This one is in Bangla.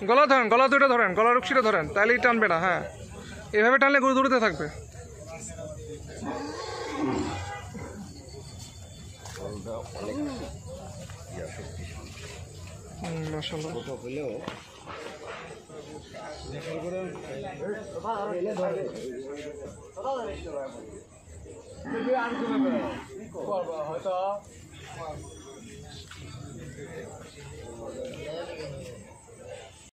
গলা ধরেন, গলা দুটো ধরেন, গলা রুক্সিটা ধরেন, তাহলেই টানবে না। হ্যাঁ, এভাবে টানলে গরু দৌড়তে থাকবে। মাশাআল্লাহ।